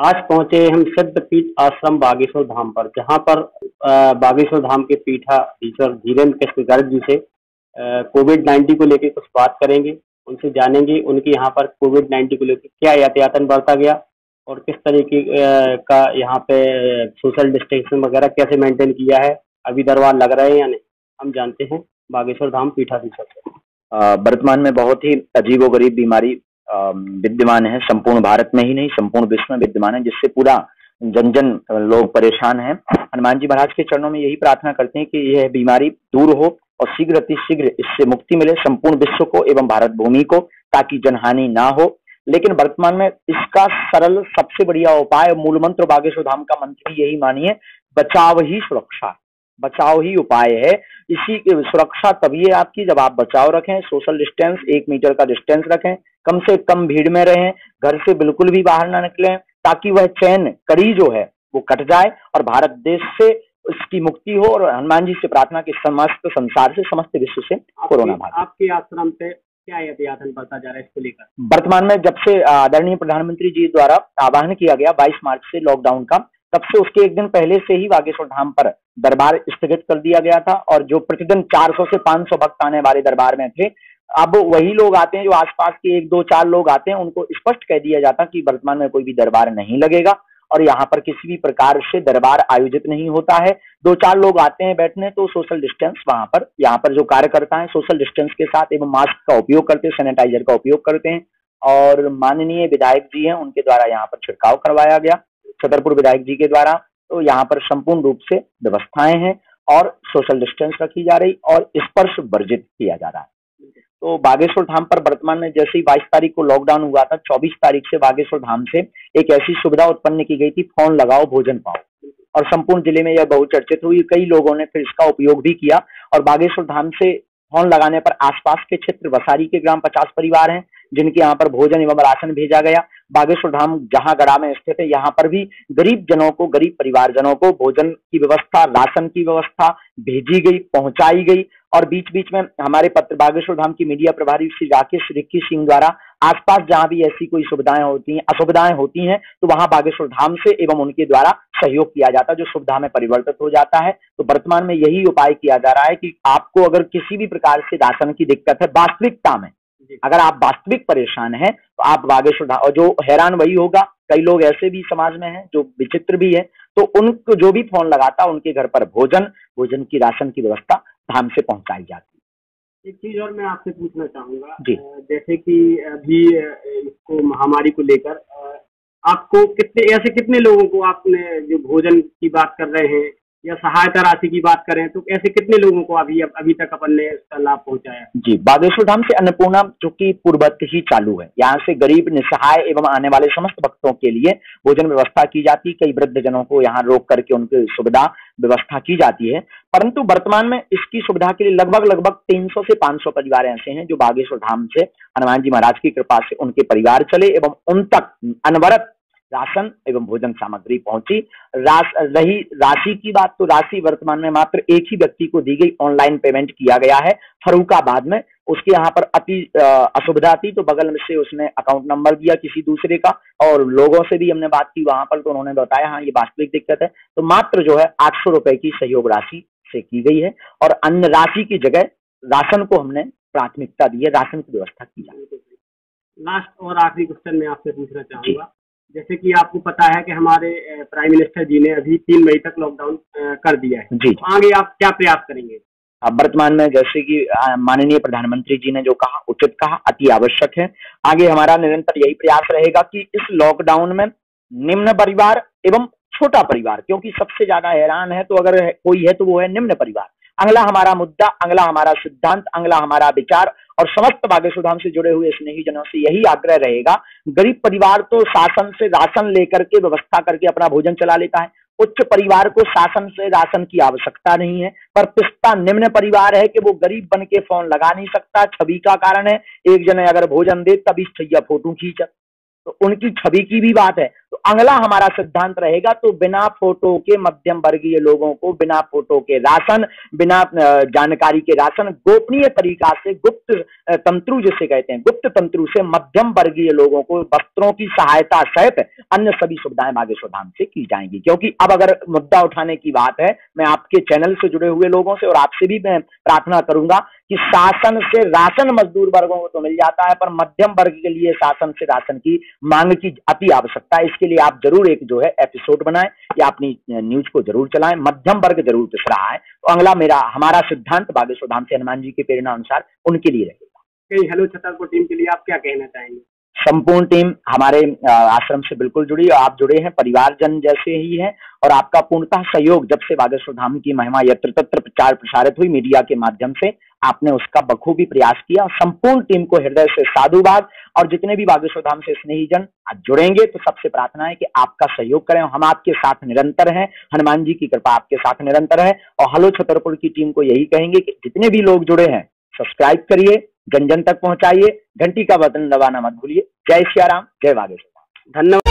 आज पहुंचे हम सिद्धपीठ आश्रम बागेश्वर धाम पर, जहां पर बागेश्वर धाम के पीठाधीश्वर धीरेन्द्र कृष्ण गर्ग जी से कोविड-19 को लेकर कुछ बात करेंगे। उनसे जानेंगे उनके यहाँ पर कोविड-19 को लेकर क्या एहतियातन बरता गया और किस तरीके का यहाँ पे सोशल डिस्टेंसिंग वगैरह कैसे मेंटेन किया है। अभी दरबार लग रहे हैं या नहीं, हम जानते हैं बागेश्वर धाम पीठाधीश्वर से। वर्तमान में बहुत ही अजीबोगरीब बीमारी विद्यमान है, संपूर्ण भारत में ही नहीं संपूर्ण विश्व में विद्यमान है, जिससे पूरा जन जन लोग परेशान हैं। हनुमान जी महाराज के चरणों में यही प्रार्थना करते हैं कि यह बीमारी दूर हो और शीघ्र अतिशीघ्र इससे मुक्ति मिले संपूर्ण विश्व को एवं भारत भूमि को, ताकि जनहानि ना हो। लेकिन वर्तमान में इसका सरल सबसे बढ़िया उपाय, मूल मंत्र बागेश्वर धाम का मंत्र भी यही मानिए, बचाव ही सुरक्षा, बचाव ही उपाय है। इसी सुरक्षा तभी है आपकी जब आप बचाव रखें, सोशल डिस्टेंस 1 मीटर का डिस्टेंस रखें, कम से कम भीड़ में रहें, घर से बिल्कुल भी बाहर ना निकलें, ताकि वह चैन कड़ी जो है वो कट जाए और भारत देश से इसकी मुक्ति हो। और हनुमान जी से प्रार्थना की समस्त संसार से, समस्त विश्व से कोरोना भाग। आपके आश्रम पे क्या एहतियातन बरता जा रहा है इसको लेकर? वर्तमान में जब से आदरणीय प्रधानमंत्री जी द्वारा आह्वान किया गया 22 मार्च से लॉकडाउन का, तब से उसके एक दिन पहले से ही बागेश्वर धाम पर दरबार स्थगित कर दिया गया था। और जो प्रतिदिन 400 से 500 भक्त आने वाले दरबार में थे, अब वही लोग आते हैं जो आसपास के 1-2-4 लोग आते हैं, उनको स्पष्ट कह दिया जाता कि वर्तमान में कोई भी दरबार नहीं लगेगा और यहाँ पर किसी भी प्रकार से दरबार आयोजित नहीं होता है। 2-4 लोग आते हैं बैठने तो सोशल डिस्टेंस वहां पर, यहाँ पर जो कार्यकर्ता है सोशल डिस्टेंस के साथ एवं मास्क का उपयोग करते हैं, सैनिटाइजर का उपयोग करते हैं। और माननीय विधायक जी हैं, उनके द्वारा यहाँ पर छिड़काव करवाया गया, छतरपुर विधायक जी के द्वारा। तो यहाँ पर संपूर्ण रूप से व्यवस्थाएं हैं और सोशल डिस्टेंस रखी जा रही और स्पर्श वर्जित किया जा रहा है। तो बागेश्वर धाम पर वर्तमान में जैसे ही 22 तारीख को लॉकडाउन हुआ था, 24 तारीख से बागेश्वर धाम से एक ऐसी सुविधा उत्पन्न की गई थी, फोन लगाओ भोजन पाओ, और संपूर्ण जिले में यह बहुचर्चित हुई। कई लोगों ने फिर इसका उपयोग भी किया और बागेश्वर धाम से फोन लगाने पर आसपास के क्षेत्र वसारी के ग्राम 50 परिवार हैं जिनके यहाँ पर भोजन एवं राशन भेजा गया। बागेश्वर धाम जहां गढ़ा में स्थित है, यहाँ पर भी गरीब जनों को, गरीब परिवारजनों को भोजन की व्यवस्था, राशन की व्यवस्था भेजी गई, पहुंचाई गई। और बीच बीच में हमारे पत्र बागेश्वर धाम की मीडिया प्रभारी श्री राकेश रिक्की सिंह द्वारा आसपास जहां भी ऐसी कोई सुविधाएं होती हैं, असुविधाएं होती हैं, तो वहां बागेश्वर धाम से एवं उनके द्वारा सहयोग किया जाता है, जो सुविधा में परिवर्तित हो जाता है। तो वर्तमान में यही उपाय किया जा रहा है कि आपको अगर किसी भी प्रकार से राशन की दिक्कत है वास्तविकता में, अगर आप वास्तविक परेशान हैं तो आप बागेश्वर धाम, और जो हैरान वही होगा, कई लोग ऐसे भी समाज में हैं जो विचित्र भी है, तो उनको जो भी फोन लगाता उनके घर पर भोजन की, राशन की व्यवस्था धाम से पहुंचाई जाती है। एक चीज और मैं आपसे पूछना चाहूंगा जी, जैसे कि अभी इसको महामारी को लेकर आपको कितने लोगों को आपने जो भोजन की बात कर रहे हैं या सहायता राशि की बात करें, तो ऐसे कितने लोगों को अभी तक अपन ने इसका लाभ पहुंचाया? जी, बागेश्वर धाम से अन्नपूर्णा जो कि पूर्ववत ही चालू है, यहाँ से गरीब, निसहाय एवं आने वाले समस्त भक्तों के लिए भोजन व्यवस्था की जाती। कई वृद्ध जनों को यहाँ रोक करके उनकी सुविधा व्यवस्था की जाती है। परंतु वर्तमान में इसकी सुविधा के लिए लगभग 300 से 500 परिवार ऐसे हैं जो बागेश्वर धाम से हनुमान जी महाराज की कृपा से उनके परिवार चले एवं उन तक अनवरत राशन एवं भोजन सामग्री पहुंची। रही राशि की बात, तो राशि वर्तमान में मात्र एक ही व्यक्ति को दी गई, ऑनलाइन पेमेंट किया गया है फर्रुखाबाद में। उसके यहाँ पर अति असुविधा थी तो बगल में से उसने अकाउंट नंबर दिया किसी दूसरे का, और लोगों से भी हमने बात की वहां पर, तो उन्होंने बताया हाँ ये वास्तविक दिक्कत है। तो मात्र जो है 800 रुपए की सहयोग राशि से की गई है और अन्य राशि की जगह राशन को हमने प्राथमिकता दी है, राशन की व्यवस्था की जाए। लास्ट और आखिरी क्वेश्चन मैं आपसे पूछना चाहूंगा, जैसे कि आपको पता है कि हमारे प्राइम मिनिस्टर जी ने अभी 3 मई तक लॉकडाउन कर दिया है जी, तो आगे आप क्या प्रयास करेंगे? अब वर्तमान में जैसे कि माननीय प्रधानमंत्री जी ने जो कहा, उचित कहा, अति आवश्यक है। आगे हमारा निरंतर यही प्रयास रहेगा कि इस लॉकडाउन में निम्न परिवार एवं छोटा परिवार, क्योंकि सबसे ज्यादा हैरान है तो अगर कोई है तो वो है निम्न परिवार। अगला हमारा मुद्दा, अगला हमारा सिद्धांत, अगला हमारा विचार और समस्त बागेश्वर धाम से जुड़े हुए स्नेही जनों से यही आग्रह रहेगा। गरीब परिवार तो शासन से राशन लेकर के व्यवस्था करके अपना भोजन चला लेता है, उच्च परिवार को शासन से राशन की आवश्यकता नहीं है। पर पिस्ता निम्न परिवार है कि वो गरीब बन के फोन लगा नहीं सकता, छवि का कारण है। एक जने अगर भोजन दे तभी छैया फोटो खींच, तो उनकी छवि की भी बात है। तो अगला हमारा सिद्धांत रहेगा, तो बिना फोटो के मध्यम वर्गीय लोगों को बिना फोटो के राशन, बिना जानकारी के राशन, गोपनीय तरीका से गुप्त तंत्रु जिसे कहते हैं, गुप्त तंत्रु से मध्यम वर्गीय लोगों को वस्त्रों की सहायता सहित अन्य सभी सुविधाएं बागेश्वर धाम से की जाएंगी। क्योंकि अब अगर मुद्दा उठाने की बात है, मैं आपके चैनल से जुड़े हुए लोगों से और आपसे भी मैं प्रार्थना करूंगा कि शासन से राशन मजदूर वर्गों को तो मिल जाता है, पर मध्यम वर्ग के लिए शासन से राशन की मांग की अति आवश्यकता है। इसके लिए आप जरूर एक जो है एपिसोड बनाएं या अपनी न्यूज को जरूर चलाएं। मध्यम वर्ग जरूर पिस रहा है, तो अगला हमारा सिद्धांत बागेश्वर धाम से हनुमान जी की प्रेरणा अनुसार उनके लिए रहेगा। हेलो छतरपुर टीम के लिए आप क्या कहना चाहेंगे? संपूर्ण टीम हमारे आश्रम से बिल्कुल जुड़ी, आप जुड़े हैं, परिवारजन जैसे ही हैं, और आपका पूर्णतः सहयोग जब से बागेश्वर धाम की महिमा यत्र तत्र प्रचार प्रसारित हुई मीडिया के माध्यम से, आपने उसका बखूबी प्रयास किया। संपूर्ण टीम को हृदय से साधुवाद। और जितने भी बागेश्वर धाम से स्नेहीजन जुड़ेंगे तो सबसे प्रार्थना है कि आपका सहयोग करें, हम आपके साथ निरंतर हैं, हनुमान जी की कृपा आपके साथ निरंतर है। और हेलो छतरपुर की टीम को यही कहेंगे कि जितने भी लोग जुड़े हैं सब्सक्राइब करिए, जन जन तक पहुंचाइए, घंटी का बटन दबाना मत भूलिए। जय सिया राम, जय बागेश्वर। धन्यवाद।